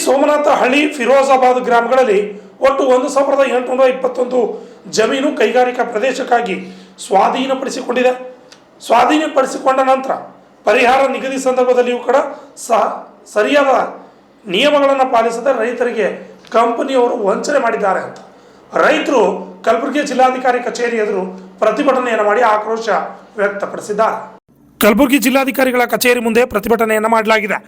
ಸೋಮನಾಥ ಹಳ್ಳಿ ಫಿರೋಜಾಬಾದ್ ಗ್ರಾಮಗಳಲ್ಲಿ ಒಟ್ಟು 1821 ಜಮೀನು ಕೈಗಾರಿಕಾ ಪ್ರದೇಶಕ್ಕಾಗಿ ಸ್ವಾಧೀನಪಡಿಸಿಕೊಂಡಿದೆ. ಸ್ವಾಧೀನಪಡಿಸಿಕೊಂಡ ನಂತರ ಪರಿಹಾರ ನಿಗದಿ ಸಂದರ್ಭದಲ್ಲಿಯೂ ಕೂಡ ಸರಿಯಾದ ನಿಯಮಗಳನ್ನು ಪಾಲಿಸದೆ ರೈತರಿಗೆ ಕಂಪನಿಯವರು ವಂಚನೆ ಮಾಡಿದ್ದಾರೆ ಅಂತ ರೈತರು ಕಲಬುರಗಿ ಜಿಲ್ಲಾಧಿಕಾರಿ ಕಚೇರಿ ಎದುರು ಪ್ರತಿಭಟನೆಯನ್ನು ಮಾಡಿ ಆಕ್ರೋಶ ವ್ಯಕ್ತಪಡಿಸಿದ್ದಾರೆ. ಕಲಬುರಗಿ ಜಿಲ್ಲಾಧಿಕಾರಿಗಳ ಕಚೇರಿ ಮುಂದೆ ಪ್ರತಿಭಟನೆಯನ್ನು ಮಾಡಲಾಗಿದೆ.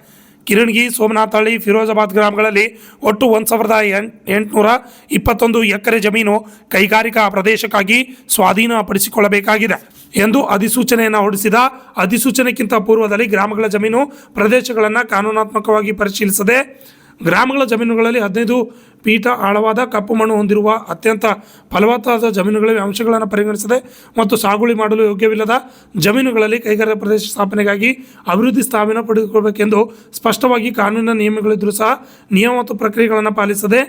ಕಿರಣಗಿ, ಸೋಮನಾಥಹಳ್ಳಿ, ಫಿರೋಜಾಬಾದ್ ಗ್ರಾಮಗಳಲ್ಲಿ ಒಟ್ಟು 1821 ಎಕರೆ ಜಮೀನು ಕೈಗಾರಿಕಾ ಪ್ರದೇಶಕ್ಕಾಗಿ ಸ್ವಾಧೀನಪಡಿಸಿಕೊಳ್ಳಬೇಕಾಗಿದೆ ಎಂದು ಅಧಿಸೂಚನೆಯನ್ನು ಹೊರಡಿಸಿದ. ಅಧಿಸೂಚನೆಗಿಂತ ಪೂರ್ವದಲ್ಲಿ ಗ್ರಾಮಗಳ ಜಮೀನು ಪ್ರದೇಶಗಳನ್ನು ಕಾನೂನಾತ್ಮಕವಾಗಿ ಪರಿಶೀಲಿಸದೆ ಗ್ರಾಮಗಳ ಜಮೀನುಗಳಲ್ಲಿ 15 ಫೀಟ್ ಆಳವಾದ ಕಪ್ಪು ಮಣ್ಣು ಹೊಂದಿರುವ ಅತ್ಯಂತ ಫಲವತ್ತಾದ ಜಮೀನುಗಳ ಅಂಶಗಳನ್ನು ಪರಿಗಣಿಸದೆ ಮತ್ತು ಸಾಗುವಳಿ ಮಾಡಲು ಯೋಗ್ಯವಿಲ್ಲದ ಜಮೀನುಗಳಲ್ಲಿ ಕೈಗಾರಿಕಾ ಪ್ರದೇಶ ಸ್ಥಾಪನೆಗಾಗಿ ಅಭಿವೃದ್ಧಿ ಸ್ಥಾಪನೆ ಪಡೆದುಕೊಳ್ಳಬೇಕೆಂದು ಸ್ಪಷ್ಟವಾಗಿ ಕಾನೂನಿನ ನಿಯಮಗಳಿದ್ದರೂ ಸಹ ನಿಯಮ ಮತ್ತು ಪ್ರಕ್ರಿಯೆಗಳನ್ನು ಪಾಲಿಸದೆ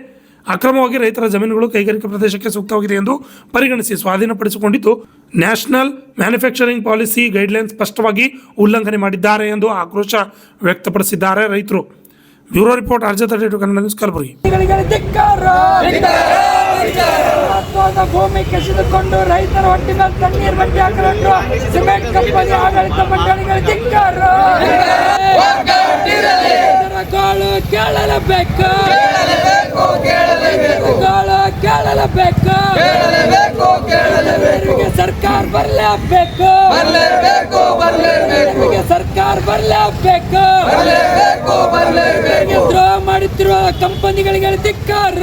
ಅಕ್ರಮವಾಗಿ ರೈತರ ಜಮೀನುಗಳು ಕೈಗಾರಿಕಾ ಪ್ರದೇಶಕ್ಕೆ ಸೂಕ್ತವಾಗಿದೆ ಎಂದು ಪರಿಗಣಿಸಿ ಸ್ವಾಧೀನಪಡಿಸಿಕೊಂಡಿದ್ದು ನ್ಯಾಷನಲ್ ಮ್ಯಾನುಫ್ಯಾಕ್ಚರಿಂಗ್ ಪಾಲಿಸಿ ಗೈಡ್ಲೈನ್ ಸ್ಪಷ್ಟವಾಗಿ ಉಲ್ಲಂಘನೆ ಮಾಡಿದ್ದಾರೆ ಎಂದು ಆಕ್ರೋಶ ವ್ಯಕ್ತಪಡಿಸಿದ್ದಾರೆ ರೈತರು. Bureau report RJ32 Kannada news Kalaburagi. ಭೂಮಿ ಕಸಿದುಕೊಂಡು ರೈತರ ಹೊಟ್ಟಿನ ತಣ್ಣೀರ್ ಬಡ್ಡಿ ಹಾಕಲು ಸಿಮೆಂಟ್ ಕಂಪನಿ ಆಡಳಿತ ಮಂಡಳಿಗಳ ಧಿಕ್ಕಾರ. ಗೋಳು ಕೇಳಲೇಬೇಕು, ಗೋಳು ಕೇಳಲೇಬೇಕು, ಸರ್ಕಾರ ಬರಲೇಬೇಕು, ಸರ್ಕಾರ ಬರಲೇಬೇಕು. ದ್ರೋಹ ಮಾಡುತ್ತಿರುವ ಕಂಪನಿಗಳಿಗೆ ಧಿಕ್ಕಾರ.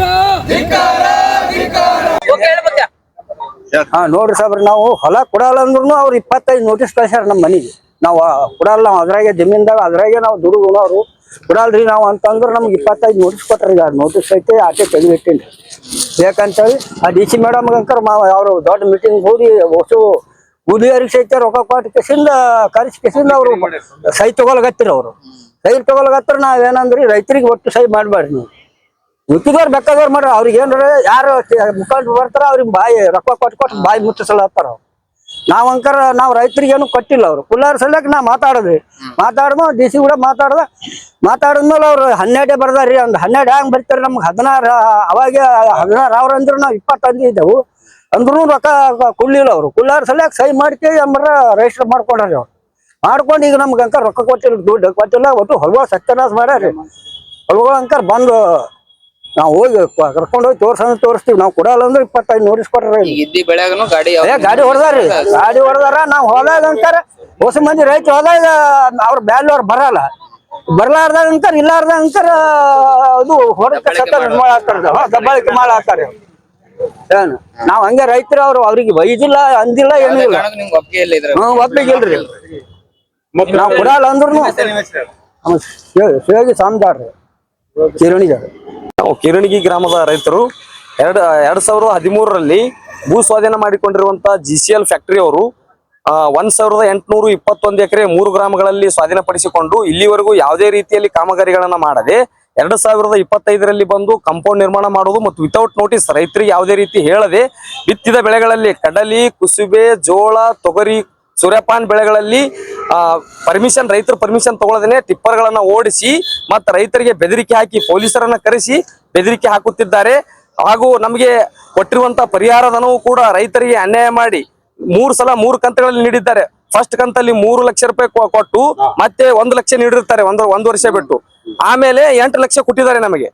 ನೋಡ್ರಿ ಸಾಬ್ರಿ, ನಾವು ಹೊಲ ಕೊಡಲ್ಲ ಅಂದ್ರೂ ಅವ್ರು 25 ನೋಟಿಸ್ ಕಳ್ಸ್ಯಾರ ನಮ್ಮ ಮನೆಗೆ. ನಾವು ಕೊಡಲ್ಲ, ನಾವು ಅದ್ರಾಗೆ ಜಮೀನ್ದಾಗ ಅದ್ರಾಗೆ ನಾವು ದುಡುಗುನವ್ರು ಕೊಡಲ್ರಿ ನಾವು ಅಂತಂದ್ರೆ ನಮ್ಗೆ 25 ನೋಟಿಸ್ ಕೊಟ್ರಿ. ಈಗ ನೋಟಿಸ್ ಐತೆ ಆಟೆ ತೆಗೆದಿಟ್ಟೇನ್ರಿ ಬೇಕಂತೇಳಿ ಆ DC ಮೇಡಮ್ ಅಂಕರ್ ಅವ್ರು ದೊಡ್ಡ ಮೀಟಿಂಗ್ ಹೋಗಿ ಹೊಸು ಕೂಲಿಯರಿಗೆ ಸಹಿತ ರೊಕ್ಕ ಕೊಟ್ಟು ಕೆಸಿಂದ ಕರೆಸಿ ಕೆಸಿಂದ ಅವರು ಸಹಿ ತಗೊಳಗತ್ತಿರ. ಅವರು ಸಹಿ ತಗೊಳಗತ್ತರ ನಾವೇನಂದ್ರಿ ರೈತರಿಗೆ ಒಟ್ಟು ಸಹಿ ಮಾಡ್ಬೇಡ್ರಿ, ನೀವು ಮಿಕ್ಕಿದವ್ರು ಬೇಕಾದವ್ರು ಮಾಡ್ರಿ. ಅವ್ರಿಗೆ ಏನ್ರಿ ಯಾರು ಮುಖಂಡರು ಬರ್ತಾರ ಅವ್ರಿಗೆ ಬಾಯಿ ರೊಕ್ಕ ಕೊಟ್ಟು ಬಾಯಿ ಮುಚ್ಚಿಸಲತ್ತಾರ. ನಾವು ರೈತರಿಗೆ ಏನು ಕೊಟ್ಟಿಲ್ಲ. ಅವರು ಕುಲ್ಲಾರ ಸಲಕ್ಕೆ ನಾ ಮಾತಾಡಿದ್ವಿ. ಮಾತಾಡ್ದು DC ಕೂಡ ಮಾತಾಡಿದ್ಮೇಲೆ ಅವ್ರು 12 ಬರ್ದಾರ್ರಿ. ಒಂದು 12 ಹ್ಯಾಂಗ್ ಬರ್ತಾರೆ ನಮ್ಗೆ 16 ಅವಾಗ 16 ಅವ್ರ ಅಂದ್ರು ನಾವು 20 ಇದ್ದೆವು ಅಂದ್ರೂ ರೊಕ್ಕ ಕೊಡ್ಲಿಲ್ಲ. ಅವರು ಕುಲ್ಲಾರ ಸಲಕ್ಕೆ ಸಹಿ ಮಾಡ್ಕೇಳಿ ರಿಜಿಸ್ಟರ್ ಮಾಡ್ಕೊಂಡ್ರಿ. ಅವ್ರು ಮಾಡ್ಕೊಂಡು ಈಗ ನಮ್ಗೆ ಅಂಕರ್ ರೊಕ್ಕ ಕೊಟ್ಟಿಲ್ಲ, ದುಡ್ಡು ಕೊಟ್ಟಿಲ್ಲ. ಒಟ್ಟು ಹೊಲಗಳ ಸತ್ಯನಾಶ ಮಾಡ್ಯಾರಿ. ಹೊಲಗಳ ಅಂಕರ್ ಬಂದು ನಾವು ಹೋಗಿ ಕರ್ಕೊಂಡು ಹೋಗಿ ತೋರಿಸ್ತೀವಿ. ನಾವು ಕೊಡಲ್ಲ ಅಂದ್ರೆ 25 ನೋಟಿಸ್ ಕೊಟ್ರಿ. ಗಾಡಿ ಹೊಡೆದಾರ್ರಿ, ಗಾಡಿ ಹೊಡೆದಾರ. ನಾವು ಹೋದಾಗ ಅಂಕರ್ ಹೊಸ ಮಂದಿ ರೈತರು ಹೋದಾಗ ಅವ್ರ ಬ್ಯಾಲ್ ಬರಲ್ಲ, ಬರ್ಲಾರ್ದಾಗ ಅಂಕರ್ ಇಲ್ಲಾರ್ದಾಗ ಅಂಕರ್ ಅದು ದಬ್ಬಾಳಿಕೆ ಮಾಡಾಕ್ತಾರೆ. ಏನು ನಾವ್ ಹಂಗೆ ರೈತರು ಅವ್ರಿಗೆ ವೈದಿಲ್ಲ ಅಂದಿಲ್ಲ ಏನೂ ಇಲ್ಲ. ಒಪ್ಪಿಗೆ ಇಲ್ರಿ. ನಾವ್ ಕೊಡಲ್ಲ ಅಂದ್ರೂ ಶಿವಗಿ ಸಾಮ್ದಾರ್ರಿ ಕಿರಣಿಗೆ. ಕಿರಣಗಿ ಗ್ರಾಮದ ರೈತರು 2013ರಲ್ಲಿ ಭೂ ಸ್ವಾಧೀನ ಮಾಡಿಕೊಂಡಿರುವಂತಹ GCL ಫ್ಯಾಕ್ಟರಿ ಅವರು 1821 ಎಕರೆ 3 ಗ್ರಾಮಗಳಲ್ಲಿ ಸ್ವಾಧೀನಪಡಿಸಿಕೊಂಡು ಇಲ್ಲಿವರೆಗೂ ಯಾವುದೇ ರೀತಿಯಲ್ಲಿ ಕಾಮಗಾರಿಗಳನ್ನ ಮಾಡದೆ 2025ರಲ್ಲಿ ಬಂದು ಕಾಂಪೌಂಡ್ ನಿರ್ಮಾಣ ಮಾಡುವುದು ಮತ್ತು ವಿತೌಟ್ ನೋಟಿಸ್ ರೈತರಿಗೆ ಯಾವುದೇ ರೀತಿ ಹೇಳದೆ ಬಿತ್ತಿದ ಬೆಳೆಗಳಲ್ಲಿ ಕಡಲಿ, ಕುಸುಬೆ, ಜೋಳ, ತೊಗರಿ, ಸೂರ್ಯಪಾನ್ ಬೆಳೆಗಳಲ್ಲಿ ರೈತರು ಪರ್ಮಿಷನ್ ತಗೊಳ್ಳದೇನೆ ಟಿಪ್ಪರ್ಗಳನ್ನ ಓಡಿಸಿ ಮತ್ತು ರೈತರಿಗೆ ಬೆದರಿಕೆ ಹಾಕಿ ಪೊಲೀಸರನ್ನ ಕರೆಸಿ ಬೆದರಿಕೆ ಹಾಕುತ್ತಿದ್ದಾರೆ. ಹಾಗೂ ನಮಗೆ ಕೊಟ್ಟಿರುವಂತಹ ಪರಿಹಾರಧನವೂ ಕೂಡ ರೈತರಿಗೆ ಅನ್ಯಾಯ ಮಾಡಿ 3 ಸಲ 3 ಕಂತುಗಳಲ್ಲಿ ನೀಡಿದ್ದಾರೆ. ಫಸ್ಟ್ ಕಂತಲ್ಲಿ 3 ಲಕ್ಷ ರೂಪಾಯಿ ಕೊಟ್ಟು ಮತ್ತೆ 1 ಲಕ್ಷ ನೀಡಿರ್ತಾರೆ ಒಂದು ವರ್ಷ ಬಿಟ್ಟು. ಆಮೇಲೆ 8 ಲಕ್ಷ ಕೊಟ್ಟಿದ್ದಾರೆ ನಮಗೆ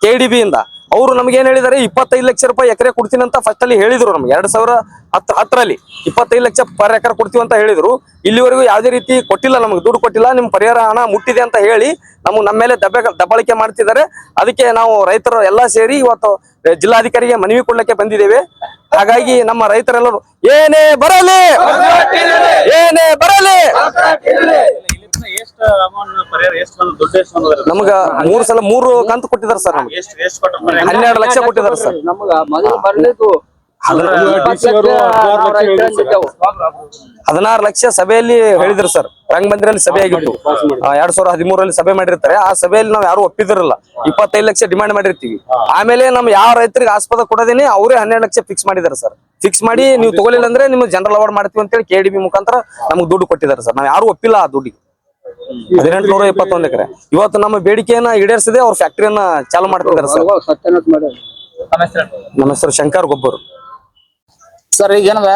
KDB ಇಂದ. ಅವರು ನಮ್ಗೆ ಏನ್ ಹೇಳಿದ್ದಾರೆ 25 ಲಕ್ಷ ರೂಪಾಯಿ ಎಕರೆ ಕೊಡ್ತೀನಿ ಅಂತ ಫಸ್ಟ್ ಅಲ್ಲಿ ಹೇಳಿದ್ರು. ನಮ್ಗೆ 2010ರಲ್ಲಿ 25 ಲಕ್ಷ ಪರ್ ಎಕರೆ ಕೊಡ್ತೀವಿ ಅಂತ ಹೇಳಿದ್ರು. ಇಲ್ಲಿವರೆಗೂ ಯಾವುದೇ ರೀತಿ ಕೊಟ್ಟಿಲ್ಲ, ನಮ್ಗೆ ದುಡ್ಡು ಕೊಟ್ಟಿಲ್ಲ. ನಿಮ್ ಪರಿಹಾರ ಹಣ ಮುಟ್ಟಿದೆ ಅಂತ ಹೇಳಿ ನಮ್ಮ ಮೇಲೆ ದಬ್ಬಾಳಿಕೆ ಮಾಡ್ತಿದ್ದಾರೆ. ಅದಕ್ಕೆ ನಾವು ರೈತರು ಎಲ್ಲಾ ಸೇರಿ ಇವತ್ತು ಜಿಲ್ಲಾಧಿಕಾರಿಗೆ ಮನವಿ ಕೊಡ್ಲಿಕ್ಕೆ ಬಂದಿದ್ದೇವೆ. ಹಾಗಾಗಿ ನಮ್ಮ ರೈತರೆಲ್ಲರೂ ಏನೇ ಬರಲಿ ನಮ್ಗ 3 ಸಲ 3 ಕಂತು ಕೊಟ್ಟಿದ್ದಾರೆ ಸರ್. 12 ಲಕ್ಷ ಕೊಟ್ಟಿದ್ದಾರೆ ಸರ್. 16 ಲಕ್ಷ ಸಭೆಯಲ್ಲಿ ಹೇಳಿದ್ರು ಸರ್. ರಂಗಮಂದಿರಲ್ಲಿ ಸಭೆ ಆಗಿತ್ತು. 2013ರಲ್ಲಿ ಸಭೆ ಮಾಡಿರ್ತಾರೆ. ಆ ಸಭೆಯಲ್ಲಿ ನಾವು ಯಾರು ಒಪ್ಪಿದಿರಲ್ಲ. 25 ಲಕ್ಷ ಡಿಮಾಂಡ್ ಮಾಡಿರ್ತೀವಿ. ಆಮೇಲೆ ನಮ್ ಯಾವ ರೈತರಿಗೆ ಆಸ್ಪದ ಕೊಡೋದೇನೆ ಅವರೇ 12 ಲಕ್ಷ ಫಿಕ್ಸ್ ಮಾಡಿದಾರೆ ಸರ್. ಫಿಕ್ಸ್ ಮಾಡಿ ನೀವು ತಗೊಲಿಲ್ಲ ಅಂದ್ರೆ ನಿಮ್ಗೆ ಜನರಲ್ ಅವಾರ್ಡ್ ಮಾಡ್ತೀವಿ ಅಂತೇಳಿ KDB ಮುಖಾಂತರ ನಮ್ಗೆ ದುಡ್ಡು ಕೊಟ್ಟಿದ್ದಾರೆ ಸರ್. ನಾವ್ ಯಾರು ಒಪ್ಪಿಲ್ಲ ಆ ದುಡ್ಡಿಗೆ. 1821 ಎಕರೆ. ಇವತ್ತು ನಮ್ಮ ಬೇಡಿಕೆಯನ್ನ ಈಡೇರಿಸದೆ ಅವ್ರ ಫ್ಯಾಕ್ಟರಿಯನ್ನ ಚಾಲು ಮಾಡ್ತಿದ್ದಾರೆ ಸರ್. ಸತ್ಯನಾಥ್ ಮಾಡ್ಯಾರ. ನಮ್ಮ ಹೆಸರು ಶಂಕರ್ ಗೊಬ್ಬರು. ಸರ್ ಈಗ ಏನದ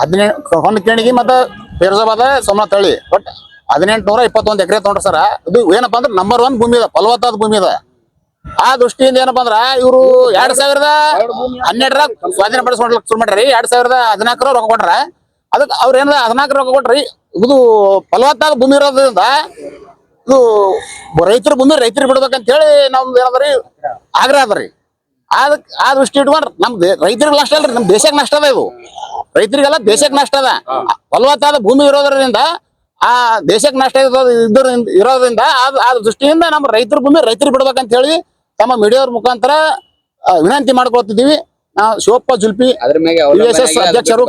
18 ಹೊಂಡಕೇಣಿಗೆ ಮತ್ತೆ ಫಿರೋಜಾಬಾದ ಸೋಮನಾಥ್ ಹಳ್ಳಿ ಬಟ್ 1821 ಎಕರೆ ತಗೊಂಡ್ರ ಸರ್. ಇದು ಏನಪ್ಪಾ ಅಂದ್ರೆ ನಂಬರ್ 1 ಭೂಮಿ ಇದೆ, ಫಲವತ್ತಾದ ಭೂಮಿ ಇದೆ. ಆ ದೃಷ್ಟಿಯಿಂದ ಏನಪ್ಪಾ ಅಂದ್ರ ಇವರು 2012 ಸ್ವಾಧೀನ ಪಡಿಸ್ಕೊಂಡ್ಲಿಕ್ಕೆ ಶುರು ಮಾಡ್ರಿ. 2014 ರೊಕ್ಕ ಕೊಟ್ರ. ಅದಕ್ಕೆ ಅವ್ರ ಏನದ 14 ರೊಕ್ಕ ಕೊಟ್ರಿ. ಇದು ಫಲವತ್ತಾದ ಭೂಮಿ ಇರೋದ್ರಿಂದ ಇದು ರೈತರ ಭೂಮಿ ರೈತರಿಗೆ ಬಿಡ್ಬೇಕಂತ ಹೇಳಿ ನಮ್ದು ಏನದ್ರಿ ಆಗ್ರಹ ಅದ್ರಿ. ಆ ದೃಷ್ಟಿ ಇಟ್ಕೊಂಡ್ರೆ ನಮ್ದು ರೈತರಿಗೆ ನಷ್ಟ ಅಲ್ರಿ, ನಮ್ ದೇಶಕ್ಕೆ ನಷ್ಟ ಅದ. ಇದು ರೈತರಿಗೆಲ್ಲ ದೇಶಕ್ಕೆ ನಷ್ಟ ಅದ. ಫಲವತ್ತಾದ ಭೂಮಿ ಇರೋದ್ರಿಂದ ಆ ದೇಶಕ್ಕೆ ನಷ್ಟ ಇರೋದ್ರಿಂದ ಆ ದೃಷ್ಟಿಯಿಂದ ನಮ್ಮ ರೈತರ ಭೂಮಿ ರೈತರಿಗೆ ಬಿಡ್ಬೇಕಂತ ಹೇಳಿ ತಮ್ಮ ಮೀಡಿಯಾವ್ರ ಮುಖಾಂತರ ವಿನಂತಿ ಮಾಡ್ಕೊಳ್ತಿದ್ದೀವಿ. ನಾವು ಶಿವಪ್ಪ ಜುಲ್ಪಿ ಅಧ್ಯಕ್ಷರು